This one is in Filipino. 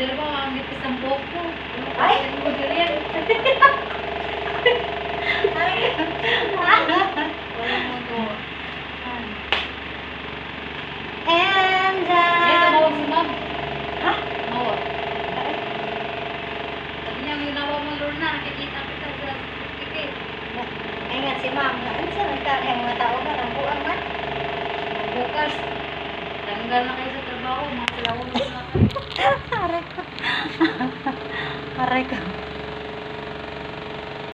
model mo, ang nipis ng buhok mo. Ay! Model yan. And, Yan, tumawag si ma'am. Ha? Tumawag. Sabi niya, ang ginawa mo, Lorna, nakikita kita sa ticket. Ay nga si ma'am, ano sa nagkala yung mga tao ka, rambuang man? Bukas, tanggal na kayo sa trabaho, mga salawang na kayo. Aray ko. Aray ko.